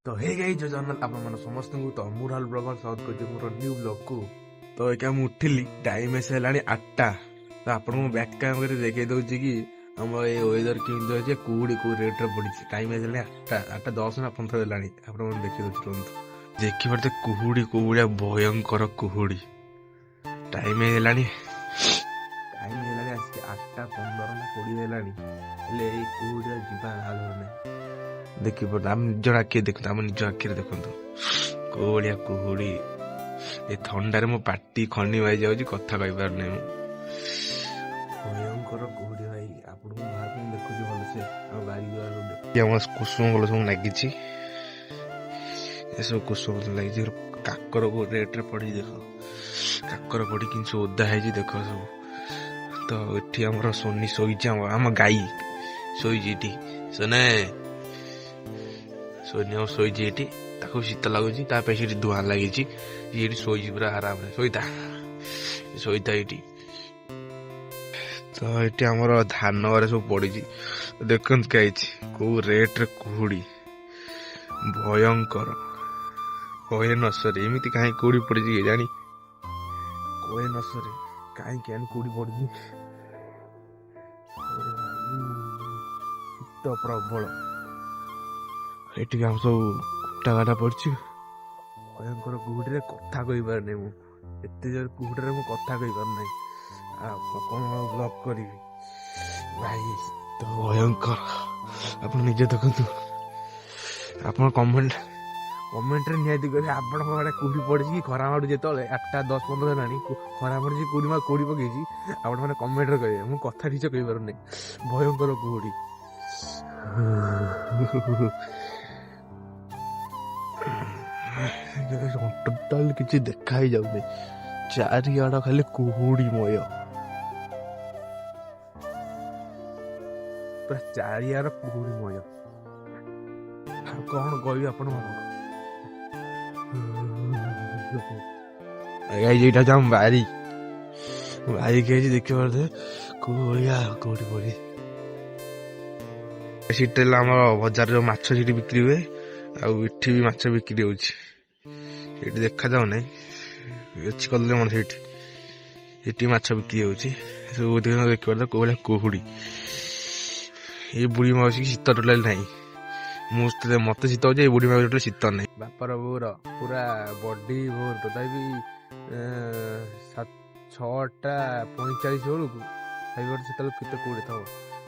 तो hey guys जय जगन्नाथ आपण मन समस्त को तो अमूराल ब्लॉगर स्वागत करछि मोर न्यू ब्लॉग को। तो एका मु उठिली टाइम एसे हेलानी 8टा। तो आपण मु बैक कैम करे देखे दउछि कि हम ए वेदर किंद होय जे कुडी को रेट रे पड़ी टाइम एसे 8टा 10 ना 15 हेलानी आपण मन देखि दउछि देखि परते कुहुडी कुहुडी भयंकर कुहुडी टाइम हेलानी आसी 8टा 15 ना 20 हेलानी ले ए कुहुडी जिबा हाल होने देखी आम निज आखिरे देखु आम निज आखिरे देखु कोहलिया कुहुड़ी ए थंडारे मो पाटी खंडी भाई जाऊँ कथा कही पार नहीं भयंकर कुहुड़ी भाई आपको बाहर देखुची भलसे बारी कुसुम फल सब लगी सब कुसुम लगी काकर को रेट रे पड़ी देख काकर पड़ी कि ओदा है देख सब तो ये आम सोनी शोची आम गाई शोची सोने सोनिया शोची ये शीत लगुच धूआ लगी ये शोची पूरा आराम शोता शोता ये तो ये आम धान घर सब पड़ी देख कौ रेट रे कुहुड़ी भयंकर कहे न सरे एमती कहीं कुड़ी पड़ी जानी कहे न सरे कहीं कुड़ी पड़ी शीत प्रबल ये आम सब कुटा काटा पड़ी भयंकर कुहुड़ी कथा कही पार नहीं मुझे जोर कुहुड़ी मु कथा कही पार नहीं कौन ब्लॉग करी भाई तो भयंकर आप निजे देखु आप कमेंट निहाती करें आपण कुहुड़ी पड़ी खरा मारू जो 8टा 10 15 हेलानी खरा मारू कुड़ी पकई आपण मैंने कमेंट कहे मुझे कथा ठीक कही पार नहीं भयंकर कुहुड़ी टोटाल किसी देखा ही जाऊनी चारिआड खाली कुहुड़ीमय पूरा चारिआड कुहुड़ीमय कौन कह आपण मन बारी बारी कही देखी पारे कुहुड़िया कौटी पड़ी सीटे आम बजार जो माछ सीटी बिक्री हुए आठी भी माछ बिक्री होती देखा जाऊ ना कले मन से माछ बिक्री होती सब देखिए कौन कुहुड़ी ये बुढ़ी माउसी शीत टोटाल ना मुझे मत शीत हो बुढ़ी माउसी टोटाल शीत ना बापर बोर पूरा बॉडी बोर तथापि 6टा 45 बेलू खाइबार से केते कौड़े था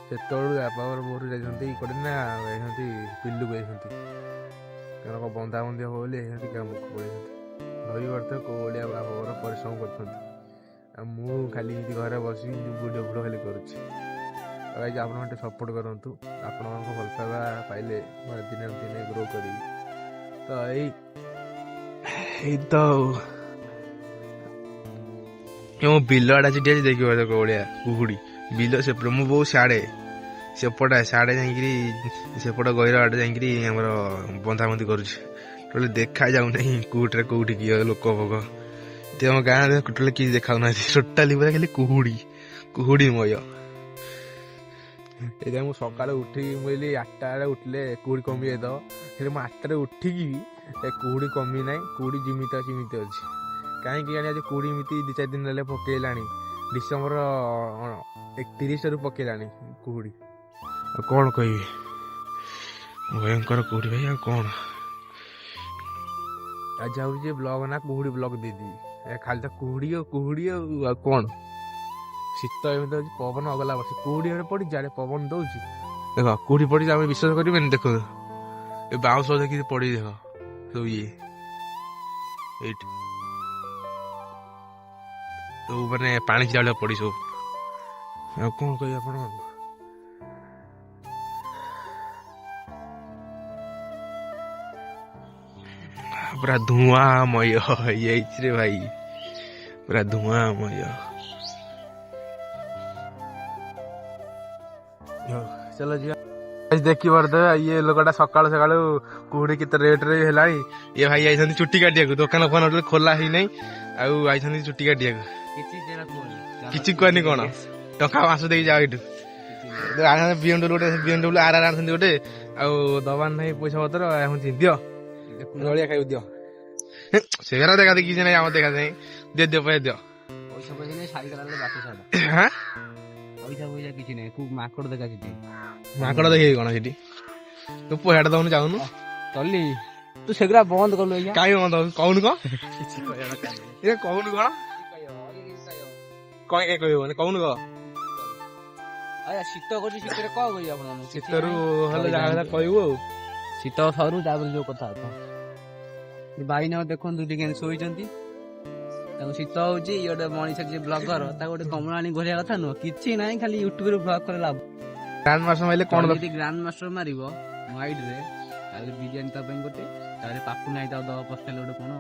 से बापर बोर जाती कड़े ना पिलू को कारण बंधा बंधी हम बोली काम धरी पारे कौलिया बापर परिश्रम कर खाली घर बस वीडियो फुड खाली करुँच आप सपोर्ट करूँ आपण भल पाइबा पाइले दिने दिने ग्रो करी तो यही तो मो बिल आड़ा चिटी आज देखिए कौलिया कुहुड़ी बिल से मो बहुत साड़े सेपटा साड़े सेपट गहिर आड़े जामर बंधाबंधी कर देखा जाऊना कौटे कौटी किए लोक भोग आम गाँव टोटाल किसी देखा टोटाली पूरा खाली कुहुड़ी कुहुड़ीमय ये मुझे सकाल उठिक मुझे 8टा उठले कुहुड़ी कमी जाए फिर मुझे 8टारे उठिकी कुहुड़ी कमी ना कुहुड़ी जिमित सीमित अच्छी कहीं आज कुहुड़ी एमती 2-4 दिन रहा पकईला डिसेम्बर 31 पकईला कुहुड़ी कौन कह भयंकर कुहुड़ी भाई कौन आज जाऊे ब्लॉग ना कुहुड़ी ब्लॉग दीदी खाली तो कुहुड़ी कौन शीत एमती पवन अगला वर्ष कुहुड़ी पड़ी जाए पवन दौर देख कुहुड़ी पड़ी आम विश्वास करें देख बाउंस देखिए पड़ी देख सब ये तो मैंने पानी चिला पड़ी सब कौन कह पूरा धुआंमय ये भाई पूरा धुआंमय चलो जी देखी पारे ये लोकटा सकाल सकाल कुहुड़ी केते रेट रे हेलानी ये भाई आई चुट्टी काटिया दुकान फोन खोला ही नहीं आई चुट्टी काटिया किसी कहनी कौन टका मास दे जाओ ये बीएमडब्ल्यू आर आर गोटे दबार ना पैसा पतर दियो ଜଳିଆ ଖାଇବୁ ଦିଅ ସେଗୁରା ଦେଖା ଦେଖି କିଛି ନାହିଁ ଆମର ଦେଖା ନାହିଁ ଦିଅ ପଇସା ଦିଅ ପଇସା ନାହିଁ ସାଇକେଲ ବାଟ ସାଇଡ ହାଁ ପଇସା କିଛି ନାହିଁ ତୁ ମାଙ୍କଡ ଦେଖା ସେଠି ମାଙ୍କଡ ଦେଖିବି କଣ ସେଠି ତୁ ପଇସାଟା ଦଉନୁ ଯାଉନୁ ଚଲି ତୁ ସେଗୁରା ବନ୍ଦ କଲୁ ଆଜ୍ଞା କାଇଁ ବନ୍ଦ କହୁନୁ କଣ ଏ କହୁନୁ କଣ କଣ କାଇଁ କହିବନି କହୁନୁ କହ ଆଜ୍ଞା ଶୀତ କରୁଛି ଶୀତରେ କଣ କରିବି ଆପଣ ଶୀତରୁ ହେଲେ ଯାହା କହିବୁ ଆଉ ଶୀତ ସରୁ ତାପରେ ଯୋଉ କଥା ଭାଇନା ଦେଖନ୍ତୁ ଟିକେ ଶୋଇଛନ୍ତି ତାଙ୍କୁ ଶୀତ ହଉଛି ଇଏ ଗୋଟେ ମଣିଷ ଯିଏ ବ୍ଲଗର ତାକୁ ଗୋଟେ କମଳ ଆଣି ଘୋରିବା କଥା ନୁହଁ କିଛି ନାହିଁ ଖାଲି ୟୁଟ୍ୟୁବରେ ବ୍ଲଗ করে ଲାଭ ଗ୍ରାଣ୍ଡ ମାଷ୍ଟର ମାଇଲେ କଣ ଯଦି ଗ୍ରାଣ୍ଡ ମାଷ୍ଟର ମାରିବ ମାଇଡରେ ତାପରେ ବିରିୟାନୀ ତା ପାଇଁ ଗୋଟେ ତାପରେ ପାପୁ ନାହିଁ ତାକୁ ଦବା ପସ୍ତେଲ ଗୋଟେ କଣ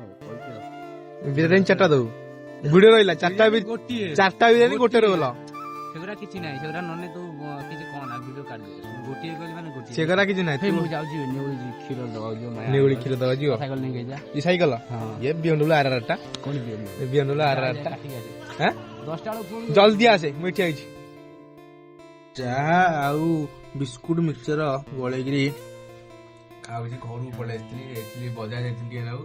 ବିରିୟାନୀ 4ଟା ଦଉ ଭିଡିଓ ରହିଲା 4ଟା ବିରିୟାନୀ ଗୋଟେ ରୋଲ ସେଗୁରା କିଛି ନାହିଁ ସେଗୁରା ନନେ ତୁ କିଛି କହନା ଭିଡିଓ କାଢି ଗୋଟିଏ କହିଲି ମାନେ ଗୋଟିଏ ସେଗୁରା କିଛି ନାହିଁ ମୁଁ ଯାଉଛି ନେଉଳି କ୍ଷୀର ଦବାକୁ ଯିବ ନେଉଳି କ୍ଷୀର ଦବା ଯିବ ସାଇକେଲ ନେଇକି ଯା ଏ ସାଇକେଲ ଏ BMW RR ଟା କୋଣି BMW RR ଟା ହାଁ 10ଟା ବେଳକୁ ଜଲ୍ଦି ଆସେ ମୁଁ ଏଠି ଆଇଛି ଚାହା ଆଉ ବିସ୍କୁଟ ମିକ୍ସଚର ଗୋଳେଇକିରି ଖାଉଛି ଘରକୁ ପଳେଇ ଆସିଥିଲି ବଜାର ଯାଇଥିଲି ଟିକେ ନାକୁ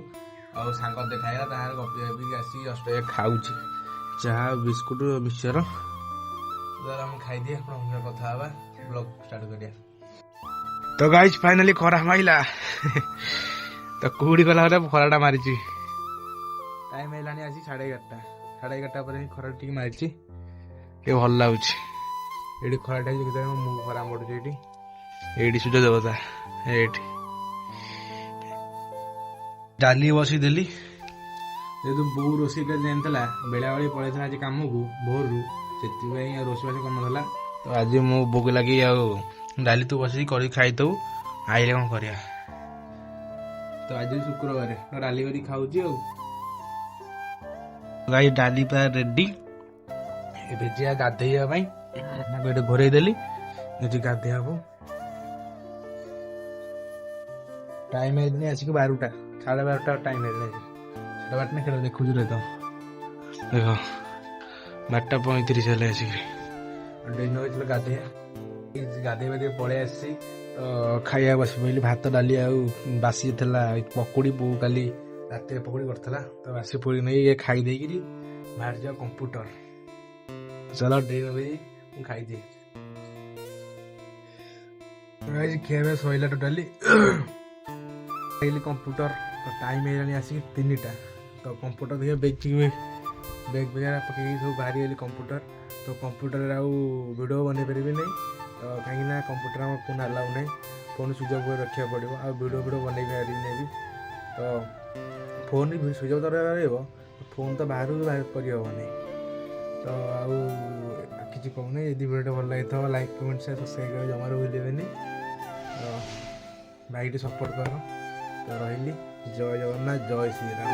ଆଉ ସାଙ୍ଗ ଦେଖାଇଲା ତାହାର ଗପି ଗପିକି ଆସିକି ଜଷ୍ଟ ଖାଉଛି ଚାହା ବିସ୍କୁଟ ମିକ୍ସଚର ଆମେ ଖାଇଦିଏ ଆପଣଙ୍କ କଥା ହବା ବ୍ଲଗ ଷ୍ଟାର୍ଟ କରିବା ତ ଗାଇସ୍ ଫାଇନାଲି ଖରା ମାଇଲା ତ କୁହୁଡି ଗଲା ପରେ ଖରାଟା ମାରିଛି ଟାଇମ ହେଲାଣି ଆସି 11:30 ପରେ ଖରା ଟିକେ ମାରିଛି ଟିକେ ଭଲ ଲାଗୁଛି ଏଇଠି ଖରାଟା ମୁଁ ଖରା ମଡୁଛି ଏଇଠି ସୂର୍ଯ୍ୟ ଦେବତା ଏଇଠି ଡାଲି ବସିଦେଲି ଯେହେତୁ ବୋଉ ରୋଷେଇ କରି ଜାଣିଥିଲା ବେଳାବେଳି ପଳେଇଥିଲା ଆଜି କାମକୁ ଭୋରରୁ ସେଥିପାଇଁ ଆଉ ରୋଷେଇବାସ କରୁନଥିଲା ତ ଆଜି ମୋ ବୋଉ ଲାଗି ଆଉ ଡାଲି ତୁ ବସିକି କରିକି ଖାଇଦବୁ ଆଇଲେ କଣ କରିବା ତ ଆଜି ଶୁକ୍ରବାର ଡାଲି କରିକି ଖାଉଛି ଆଉ ଗାଈ ଡାଲି ପୁରା ରେଡି ଏବେ ଯିବା ଗାଧେଇବା ପାଇଁ ଏଠି ଘୋରେଇ ଦେଲି ଏଠି ଗାଧେଇ ହବ ଟାଇମ ହେଇନି ଆସିକି 12ଟା 12:30 ଟାଇମ ହେଇନି ସେଟା ବାଟନା ଖେଳ ଦେଖୁଛୁ ରେ ତ ଦେଖ 12:35 ହେଲେ ଆସିକି ଡେନ ହେଇଥିଲା ଗାଧେଇବା ପଳେଇ ଆସିଛି ତ ଖାଇବା ବସି ପଇଲି ଭାତ ଡାଲି ଆଉ ବାସି ଥିଲା ପକୁଡି ବୋଉ କାଲି ରାତିରେ ପକୁଡି କରିଥିଲା ତ ବାସି ପକୁଡି ନେଇ ଖାଇ ଦେଇକିରି ବାହାରି ଯାଅ କମ୍ପ୍ୟୁଟର ଚାଲ ଡେନ ମୁଁ ଖାଇଦିଏ ଖିଆ ସଇଲା ଟୋଟାଲି ଖାଇଲି କମ୍ପ୍ୟୁଟର ତ ଟାଇମ ହେଇଗଲାଣି ଆସିକି 3ଟା ତ କମ୍ପ୍ୟୁଟର ଦେଖିବା ବେଗ ବଗେରା ପକେଇକି ସବୁ ବାହାରିଗଲି କମ୍ପ୍ୟୁଟର ତ କମ୍ପ୍ୟୁଟରରେ ଆଉ ଭିଡ଼ିଓ ବନେଇ ପାରିବି ନାହିଁ ତ କାହିଁକିନା କମ୍ପ୍ୟୁଟର ଆମ ଫୋନ୍ ଆଲାଉ ନାହିଁ ଫୋନ୍ ସୁଇଚ୍ ଅଫ୍ କରି ରଖିବାକୁ ପଡ଼ିବ ଆଉ ଭିଡ଼ିଓ ବନେଇ ପାରିବି ନାହିଁ ତ ଫୋନ୍ ସୁଇଚ୍ ଅଫ୍ ରହିବ ଫୋନ୍ ତ ବାହାରକୁ ବାହାର କରିହେବନି ତ ଆଉ କିଛି କହୁନି ଯଦି ଭିଡ଼ିଓଟା ଭଲ ଲାଗିଥିବ ଲାଇକ୍ କମେଣ୍ଟ ସେୟାର ସବସ୍କ୍ରାଇବ୍ କରିବା ଜମାରୁ ଭୁଲିବେନି ତ ଭାଇଟି ସପୋର୍ଟ କର ତ ରହିଲି ଜୟ ଜଗନ୍ନାଥ ଜୟ ଶ୍ରୀରାମ।